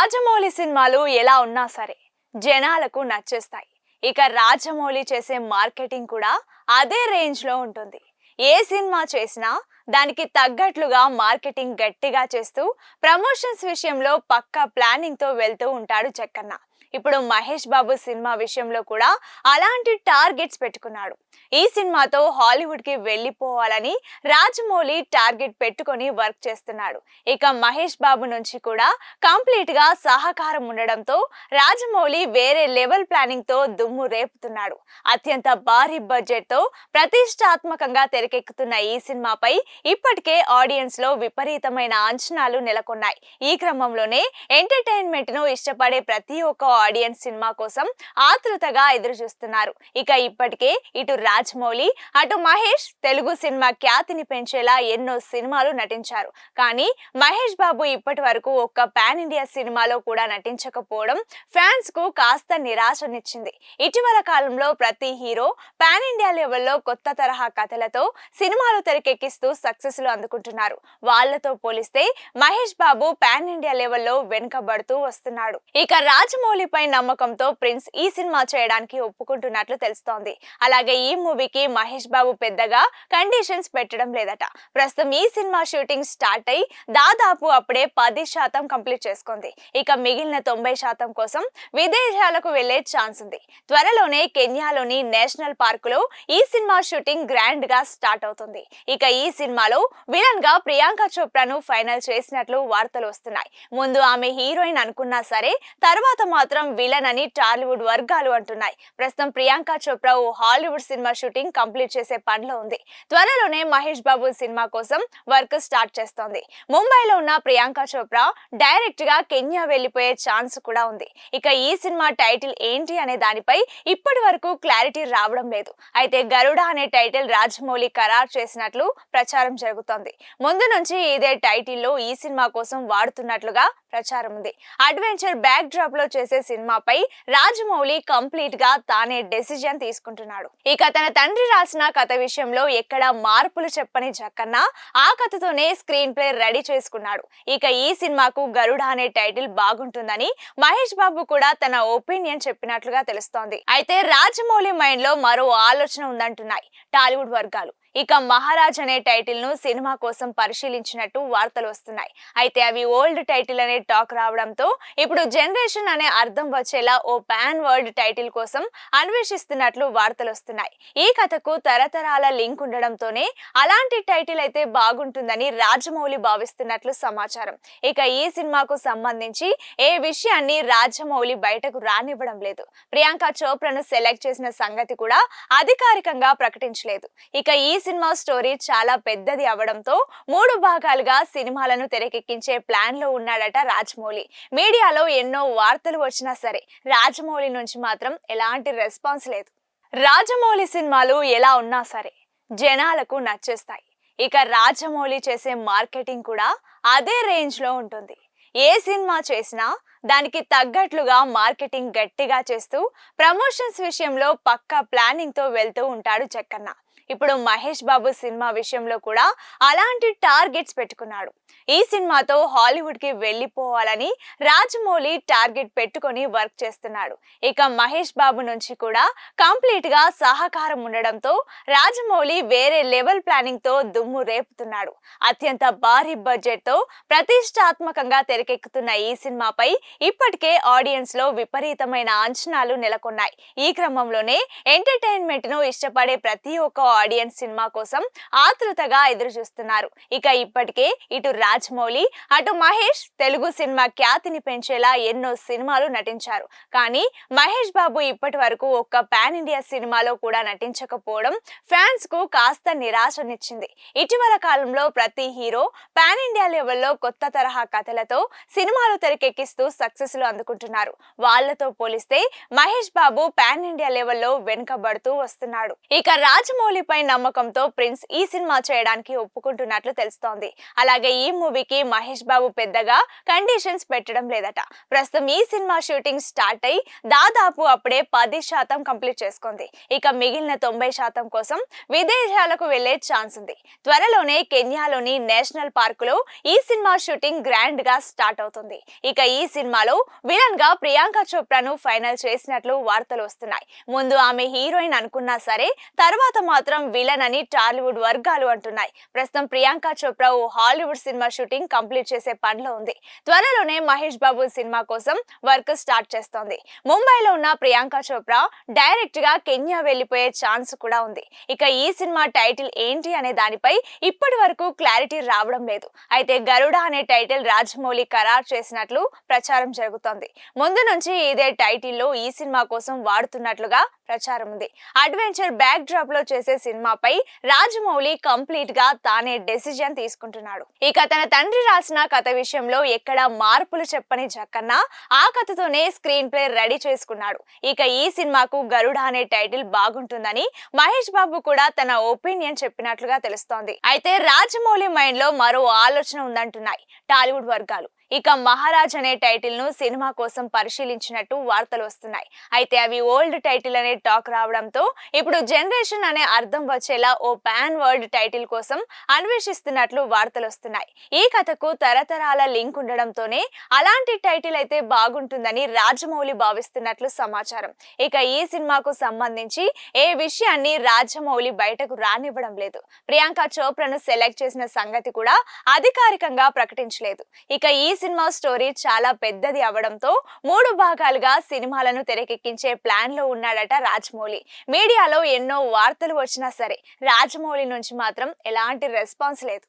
రాజమౌళి సినిమాలు ఎలా ఉన్నా సరే జనాలకు నచ్చేస్తాయి. ఇక రాజమౌళి చేసే మార్కెటింగ్ కూడా అదే రేంజ్ లో ఉంటుంది. ఏ సినిమా చేసినా దానికి తగ్గట్లుగా మార్కెటింగ్ గట్టిగా చేస్తూ ప్రమోషన్స్ విషయంలో పక్కా ప్లానింగ్ తో వెళ్తూ ఉంటాడు జక్కన్న. ఇప్పుడు మహేష్ బాబు సినిమా విషయంలో కూడా అలాంటి టార్గెట్స్ పెట్టుకున్నాడు. ఈ సినిమాతో హాలీవుడ్ కి వెళ్ళిపోవాలని రాజమౌళి టార్గెట్ పెట్టుకొని వర్క్ చేస్తున్నాడు. ఇక మహేష్ బాబు నుంచి కూడా కంప్లీట్ గా సహకారం ఉండడంతో రాజమౌళి వేరే లెవెల్ ప్లానింగ్ తో దుమ్ము రేపుతున్నాడు. అత్యంత భారీ బడ్జెట్ తో ప్రతిష్టాత్మకంగా తెరకెక్కుతున్న ఈ సినిమాపై ఇప్పటికే ఆడియన్స్ లో విపరీతమైన అంచనాలు నెలకొన్నాయి. ఈ క్రమంలోనే ఎంటర్టైన్మెంట్ ను ఇష్టపడే ప్రతి ఒక్క ఆడియన్స్ సినిమా కోసం ఆతృతగా ఎదురు చూస్తున్నారు. ఇక ఇప్పటికే ఇటు రాజమౌళి అటు మహేష్ తెలుగు సినిమా ఖ్యాతిని పెంచేలా ఎన్నో సినిమాలు నటించారు. కానీ మహేష్ బాబు ఇప్పటి వరకు ఒక్క పాన్ ఇండియా సినిమాలో కూడా నటించకపోవడం ఫ్యాన్స్ కు కాస్త నిరాశనిచ్చింది. ఇటీవల కాలంలో ప్రతి హీరో పాన్ ఇండియా లెవెల్లో కొత్త తరహా కథలతో సినిమాలు తెరకెక్కిస్తూ సక్సెస్ లు అందుకుంటున్నారు. వాళ్లతో పోలిస్తే మహేష్ బాబు పాన్ ఇండియా లెవెల్లో వెనుకబడుతూ వస్తున్నాడు. ఇక రాజమౌళి పై నమ్మకంతో ప్రిన్స్ ఈ సినిమా చేయడానికి ఒప్పుకుంటున్నట్లు తెలుస్తోంది. అలాగే ఈ మూవీకి మహేష్ బాబు పెద్దగా కండిషన్స్ పెట్టడం లేదట. ప్రస్తుతం ఈ సినిమా షూటింగ్ స్టార్ట్ అయి దాదాపు అప్పుడే 10% కంప్లీట్ చేసుకుంది. ఇక మిగిలిన 90% కోసం విదేశాలకు వెళ్లే ఛాన్స్ ఉంది. త్వరలోనే కెన్యాలోని నేషనల్ పార్క్ లో ఈ సినిమా షూటింగ్ గ్రాండ్ గా స్టార్ట్ అవుతుంది. ఇక ఈ సినిమాలో విలన్ గా ప్రియాంక చోప్రాను ఫైనల్ చేసినట్లు వార్తలు వస్తున్నాయి. ముందు ఆమె హీరోయిన్ అనుకున్నా సరే తర్వాత మాత్రం విలన్ అని టాలీవుడ్ వర్గాలు అంటున్నాయి. ప్రస్తుతం ప్రియాంక చోప్రా ఓ హాలీవుడ్ సినిమా షూటింగ్ కంప్లీట్ చేసే పనిలో ఉంది. త్వరలోనే మహేష్ బాబు సినిమా కోసం వర్క్ స్టార్ట్ చేస్తోంది. ముంబైలో ఉన్న ప్రియాంక చోప్రా డైరెక్ట్ గా కెన్యా వెళ్లిపోయే ఛాన్స్ కూడా ఉంది. ఇక ఈ సినిమా టైటిల్ ఏంటి అనే దానిపై ఇప్పటి వరకు క్లారిటీ రావడం లేదు. అయితే గరుడ అనే టైటిల్ రాజమౌళి ఖరారు చేసినట్లు ప్రచారం జరుగుతోంది. ముందు నుంచి ఇదే టైటిల్ లో ఈ సినిమా కోసం వాడుతున్నట్లుగా ప్రచారం ఉంది. అడ్వెంచర్ బ్యాక్ డ్రాప్ లో చేసే సినిమాపై రాజమౌళి కంప్లీట్ గా తానే డెసిజన్ తీసుకుంటున్నాడు. ఇక తన తండ్రి రాసిన కథ విషయంలో ఎక్కడా మార్పులు చెప్పని జక్కన్న ఆ కథతోనే స్క్రీన్ ప్లే రెడీ చేసుకున్నాడు. ఇక ఈ సినిమాకు గరుడ అనే టైటిల్ బాగుంటుందని మహేష్ బాబు కూడా తన ఒపీనియన్ చెప్పినట్లుగా తెలుస్తోంది. అయితే రాజమౌళి మైండ్ లో మరో ఆలోచన ఉందంటున్నాయి టాలీవుడ్ వర్గాలు. ఇక మహారాజ్ అనే టైటిల్ ను సినిమా కోసం పరిశీలించినట్టు వార్తలు వస్తున్నాయి. అయితే అవి ఓల్డ్ టైటిల్ అనే టాక్ రావడంతో ఇప్పుడు జనరేషన్ అనే అర్థం వచ్చేలా ఓ పాన్ వరల్డ్ టైటిల్ కోసం అన్వేషిస్తున్నట్లు వార్తలు వస్తున్నాయి. ఈ కథకు తరతరాల లింక్ ఉండడంతోనే అలాంటి టైటిల్ అయితే బాగుంటుందని రాజమౌళి భావిస్తున్నట్లు సమాచారం. ఇక ఈ సినిమాకు సంబంధించి ఏ విషయాన్ని రాజమౌళి బయటకు రానివ్వడం లేదు. ప్రియాంక చోప్రాను సెలెక్ట్ చేసిన సంగతి కూడా అధికారికంగా ప్రకటించలేదు. ఇక ఈ సినిమా స్టోరీ చాలా పెద్దది అవడంతో 3 భాగాలుగా సినిమాలను తెరకెక్కించే ప్లాన్ లో ఉన్నాడట రాజమౌళి. మీడియాలో ఎన్నో వార్తలు వచ్చినా సరే రాజమౌళి నుంచి మాత్రం ఎలాంటి రెస్పాన్స్ లేదు. రాజమౌళి సినిమాలు ఎలా ఉన్నా సరే జనాలకు నచ్చేస్తాయి. ఇక రాజమౌళి చేసే మార్కెటింగ్ కూడా అదే రేంజ్ లో ఉంటుంది. ఏ సినిమా చేసినా దానికి తగ్గట్లుగా మార్కెటింగ్ గట్టిగా చేస్తూ ప్రమోషన్స్ విషయంలో పక్కా ప్లానింగ్ తో వెళ్తూ ఉంటాడు జక్కన్న. ఇప్పుడు మహేష్ బాబు సినిమా విషయంలో కూడా అలాంటి టార్గెట్స్ పెట్టుకున్నాడు. ఈ సినిమాతో హాలీవుడ్ కి వెళ్ళిపోవాలని రాజమౌళి టార్గెట్ పెట్టుకొని వర్క్ చేస్తున్నాడు. ఇక మహేష్ బాబు నుంచి కూడా కంప్లీట్ గా సహకారం ఉండడంతో రాజమౌళి వేరే లెవెల్ ప్లానింగ్ తో దుమ్ము రేపుతున్నాడు. అత్యంత భారీ బడ్జెట్ తో ప్రతిష్టాత్మకంగా తెరకెక్కుతున్న ఈ సినిమాపై ఇప్పటికే ఆడియన్స్ లో విపరీతమైన అంచనాలు నెలకొన్నాయి. ఈ క్రమంలోనే ఎంటర్టైన్మెంట్ ను ఇష్టపడే ప్రతి ఒక్క ఆడియన్స్ సినిమా కోసం ఆతృతగా ఎదురు చూస్తున్నారు. ఇక ఇప్పటికే ఇటు రాజమౌళి అటు మహేష్ తెలుగు సినిమా ఖ్యాతిని పెంచేలా ఎన్నో సినిమాలు నటించారు. కానీ మహేష్ బాబు ఇప్పటి వరకు ఒక్క పాన్ ఇండియా సినిమాలో కూడా నటించకపోవడం ఫ్యాన్స్ కు కాస్త నిరాశనిచ్చింది. ఇటీవల కాలంలో ప్రతి హీరో పాన్ ఇండియా లెవెల్లో కొత్త తరహా కథలతో సినిమాలు తెరకెక్కిస్తూ సక్సెస్ లు అందుకుంటున్నారు. వాళ్లతో పోలిస్తే మహేష్ బాబు పాన్ ఇండియా లెవెల్లో వెనుకబడుతూ వస్తున్నాడు. ఇక రాజమౌళి రాజమౌళిపై నమ్మకంతో ప్రిన్స్ ఈ సినిమా చేయడానికి ఒప్పుకుంటున్నట్లు తెలుస్తోంది. అలాగే ఈ మూవీకి మహేష్ బాబు పెద్దగా కండిషన్స్ పెట్టడం లేదట. ప్రస్తుతం ఈ సినిమా షూటింగ్ స్టార్ట్ అయి దాదాపు అప్పుడే 10% కంప్లీట్ చేసుకుంది. ఇక మిగిలిన 90% కోసం విదేశాలకు వెళ్లే ఛాన్స్ ఉంది. త్వరలోనే కెన్యాలోని నేషనల్ పార్కులో ఈ సినిమా షూటింగ్ గ్రాండ్ గా స్టార్ట్ అవుతుంది. ఇక ఈ సినిమాలో విలన్ గా ప్రియాంక చోప్రాను ఫైనల్ చేసినట్లు వార్తలు వస్తున్నాయి. ముందు ఆమె హీరోయిన్ అనుకున్నా సరే తర్వాత మాత్రం విలన్ అని టాలీవుడ్ వర్గాలు అంటున్నాయి. ప్రస్తుతం ప్రియాంక చోప్రా ఓ హాలీవుడ్ సినిమా షూటింగ్ కంప్లీట్ చేసే పనిలో ఉంది. త్వరలోనే మహేష్ బాబు సినిమా కోసం వర్క్ స్టార్ట్ చేస్తోంది. ముంబైలో ఉన్న ప్రియాంక చోప్రా డైరెక్ట్ గా కెన్యా వెళ్లిపోయే ఛాన్స్ కూడా ఉంది. ఇక ఈ సినిమా టైటిల్ ఏంటి అనే దానిపై ఇప్పటి వరకు క్లారిటీ రావడం లేదు. అయితే గరుడ అనే టైటిల్ రాజమౌళి ఖరారు చేసినట్లు ప్రచారం జరుగుతోంది. ముందు నుంచి ఇదే టైటిల్లో ఈ సినిమా కోసం వాడుతున్నట్లుగా ప్రచారం ఉంది. అడ్వెంచర్ బ్యాక్ డ్రాప్ లో చేసే సినిమాపై రాజమౌళి కంప్లీట్ గా తానే డెసిజన్ తీసుకుంటున్నాడు. ఇక తన తండ్రి రాసిన కథ విషయంలో ఎక్కడా మార్పులు చెప్పని జక్కన్న ఆ కథతోనే స్క్రీన్ ప్లే రెడీ చేసుకున్నాడు. ఇక ఈ సినిమాకు గరుడ అనే టైటిల్ బాగుంటుందని మహేష్ బాబు కూడా తన ఒపీనియన్ చెప్పినట్లుగా తెలుస్తోంది. అయితే రాజమౌళి మైండ్ లో మరో ఆలోచన ఉందంటున్నాయి టాలీవుడ్ వర్గాలు. ఇక మహారాజ్ అనే టైటిల్ ను సినిమా కోసం పరిశీలించినట్టు వార్తలు వస్తున్నాయి. అయితే అవి ఓల్డ్ టైటిల్ అనే టాక్ రావడంతో ఇప్పుడు జనరేషన్ అనే అర్థం వచ్చేలా ఓ పాన్ వరల్డ్ టైటిల్ కోసం అన్వేషిస్తున్నట్లు వార్తలు వస్తున్నాయి. ఈ కథకు తరతరాల లింక్ ఉండడంతోనే అలాంటి టైటిల్ అయితే బాగుంటుందని రాజమౌళి భావిస్తున్నట్లు సమాచారం. ఇక ఈ సినిమాకు సంబంధించి ఏ విషయాన్ని రాజమౌళి బయటకు రానివ్వడం లేదు. ప్రియాంక చోప్రాను సెలెక్ట్ చేసిన సంగతి కూడా అధికారికంగా ప్రకటించలేదు. ఇక ఈ సినిమా స్టోరీ చాలా పెద్దది అవడంతో 3 భాగాలుగా సినిమాలను తెరకెక్కించే ప్లాన్ లో ఉన్నాడట రాజమౌళి. మీడియాలో ఎన్నో వార్తలు వచ్చినా సరే రాజమౌళి నుంచి మాత్రం ఎలాంటి రెస్పాన్స్ లేదు.